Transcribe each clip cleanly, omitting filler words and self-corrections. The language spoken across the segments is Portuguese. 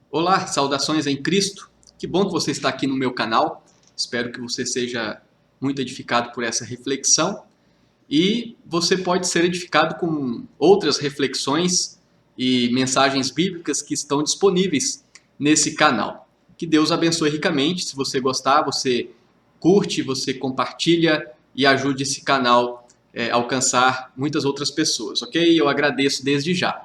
Olá, saudações em Cristo. Que bom que você está aqui no meu canal. Espero que você seja muito edificado por essa reflexão. E você pode ser edificado com outras reflexões e mensagens bíblicas que estão disponíveis nesse canal. Que Deus abençoe ricamente. Se você gostar, você curte, você compartilha e ajude esse canal a alcançar muitas outras pessoas, ok? Eu agradeço desde já.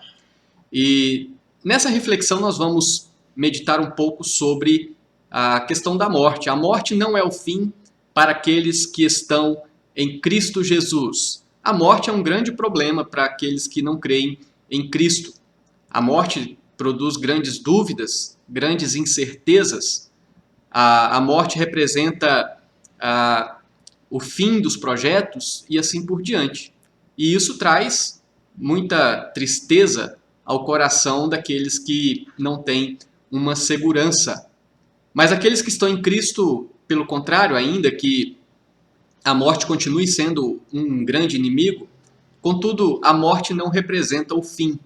E nessa reflexão nós vamos meditar um pouco sobre a questão da morte. A morte não é o fim para aqueles que estão em Cristo Jesus. A morte é um grande problema para aqueles que não creem em Cristo. A morte produz grandes dúvidas, grandes incertezas. A morte representa o fim dos projetos e assim por diante. E isso traz muita tristeza ao coração daqueles que não têm uma segurança. Mas aqueles que estão em Cristo, pelo contrário, ainda que a morte continue sendo um grande inimigo, contudo, a morte não representa o fim.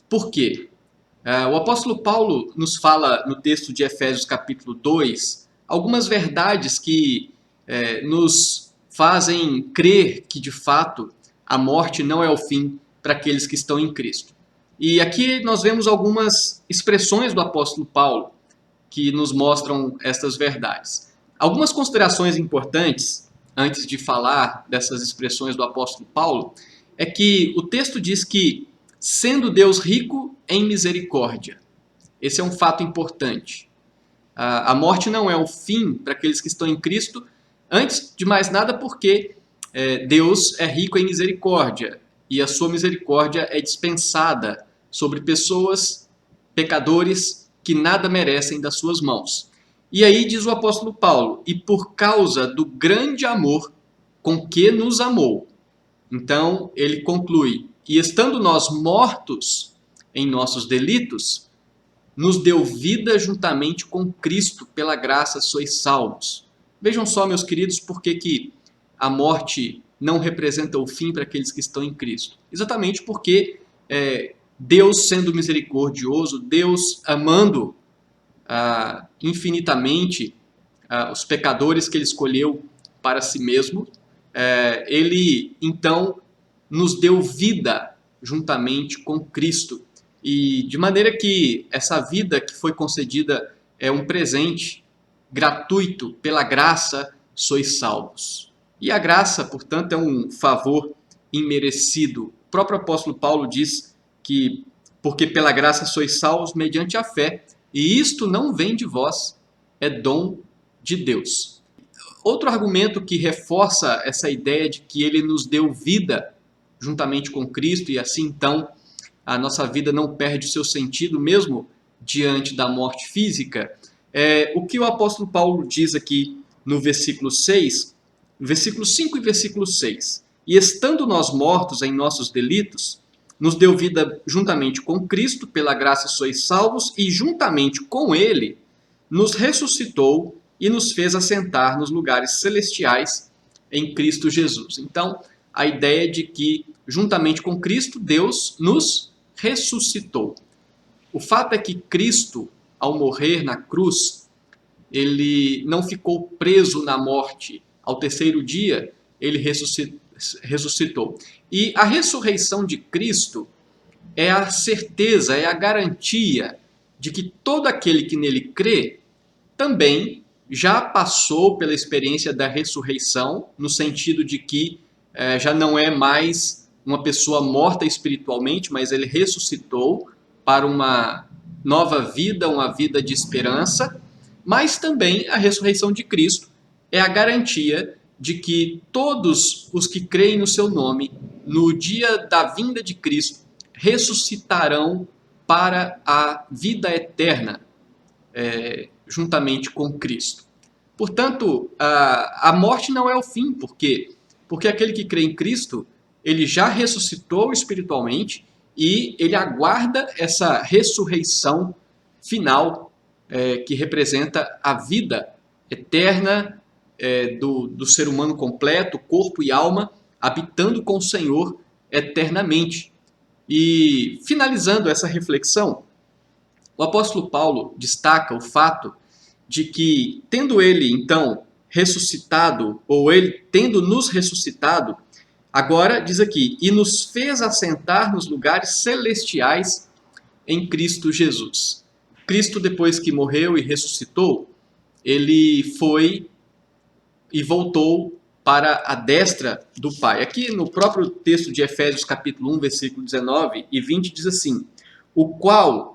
Por quê? O apóstolo Paulo nos fala no texto de Efésios capítulo 2 algumas verdades que nos fazem crer que, de fato, a morte não é o fim para aqueles que estão em Cristo. E aqui nós vemos algumas expressões do apóstolo Paulo que nos mostram estas verdades. Algumas considerações importantes, antes de falar dessas expressões do apóstolo Paulo, é que o texto diz que, sendo Deus rico em misericórdia, esse é um fato importante. A morte não é o fim para aqueles que estão em Cristo, antes de mais nada porque Deus é rico em misericórdia e a sua misericórdia é dispensada sobre pessoas, pecadores, que nada merecem das suas mãos. E aí diz o apóstolo Paulo, e por causa do grande amor com que nos amou. Então ele conclui, e estando nós mortos em nossos delitos, nos deu vida juntamente com Cristo, pela graça sois salvos. Vejam só, meus queridos, por que a morte não representa o fim para aqueles que estão em Cristo. Exatamente porque Deus sendo misericordioso, Deus amando infinitamente os pecadores que Ele escolheu para si mesmo, Ele então nos deu vida juntamente com Cristo. E de maneira que essa vida que foi concedida é um presente gratuito, pela graça sois salvos. E a graça, portanto, é um favor imerecido. O próprio apóstolo Paulo diz que porque pela graça sois salvos mediante a fé, e isto não vem de vós, é dom de Deus. Outro argumento que reforça essa ideia de que ele nos deu vida juntamente com Cristo, e assim então a nossa vida não perde o seu sentido mesmo diante da morte física, o que o apóstolo Paulo diz aqui no versículo 6, versículo 5 e versículo 6. E estando nós mortos em nossos delitos, nos deu vida juntamente com Cristo, pela graça sois salvos, e juntamente com Ele nos ressuscitou e nos fez assentar nos lugares celestiais em Cristo Jesus. Então, a ideia de que, juntamente com Cristo, Deus nos ressuscitou. O fato é que Cristo, ao morrer na cruz, ele não ficou preso na morte. Ao terceiro dia, ele ressuscitou. E a ressurreição de Cristo é a certeza, é a garantia de que todo aquele que nele crê também já passou pela experiência da ressurreição, no sentido de que já não é mais uma pessoa morta espiritualmente, mas ele ressuscitou para uma nova vida, uma vida de esperança, mas também a ressurreição de Cristo é a garantia de que todos os que creem no seu nome, no dia da vinda de Cristo, ressuscitarão para a vida eterna, juntamente com Cristo. Portanto, a morte não é o fim, porque aquele que crê em Cristo, ele já ressuscitou espiritualmente e ele aguarda essa ressurreição final que representa a vida eterna do ser humano completo, corpo e alma, habitando com o Senhor eternamente. E finalizando essa reflexão, O apóstolo Paulo destaca o fato de que, tendo ele então ressuscitado, ou ele tendo nos ressuscitado, agora diz aqui, e nos fez assentar nos lugares celestiais em Cristo Jesus. Cristo, depois que morreu e ressuscitou, ele foi e voltou para a destra do Pai. Aqui no próprio texto de Efésios capítulo 1, versículo 19 e 20 diz assim, qual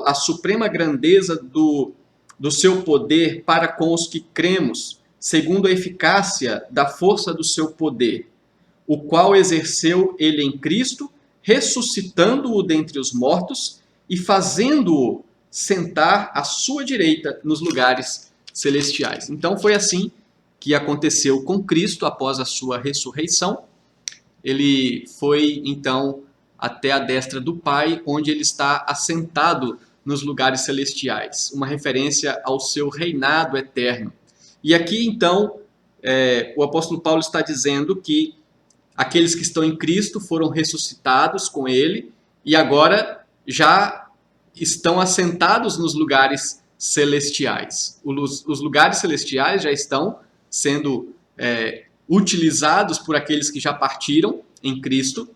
a suprema grandeza do seu poder para com os que cremos, segundo a eficácia da força do seu poder, o qual exerceu ele em Cristo, ressuscitando-o dentre os mortos e fazendo-o sentar à sua direita nos lugares celestiais. Então foi assim que aconteceu com Cristo após a sua ressurreição. Ele foi então até a destra do Pai, onde ele está assentado nos lugares celestiais, uma referência ao seu reinado eterno. E aqui então o apóstolo Paulo está dizendo que aqueles que estão em Cristo foram ressuscitados com ele e agora já estão assentados nos lugares celestiais. Os lugares celestiais já estão sendo utilizados por aqueles que já partiram em Cristo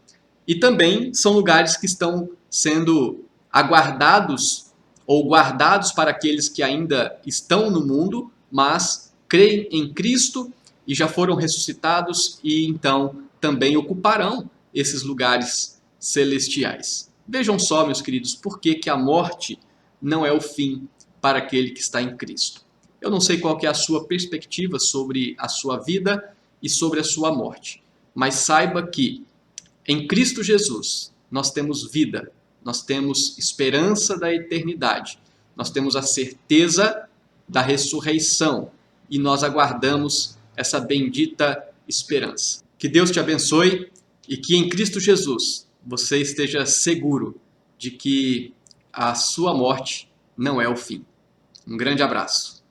e também são lugares que estão sendo aguardados ou guardados para aqueles que ainda estão no mundo, mas creem em Cristo e já foram ressuscitados e então também ocuparão esses lugares celestiais. Vejam só, meus queridos, por que a morte não é o fim para aquele que está em Cristo. Eu não sei qual que é a sua perspectiva sobre a sua vida e sobre a sua morte, mas saiba que em Cristo Jesus nós temos vida, nós temos esperança da eternidade, nós temos a certeza da ressurreição e nós aguardamos essa bendita esperança. Que Deus te abençoe e que em Cristo Jesus você esteja seguro de que a sua morte não é o fim. Um grande abraço.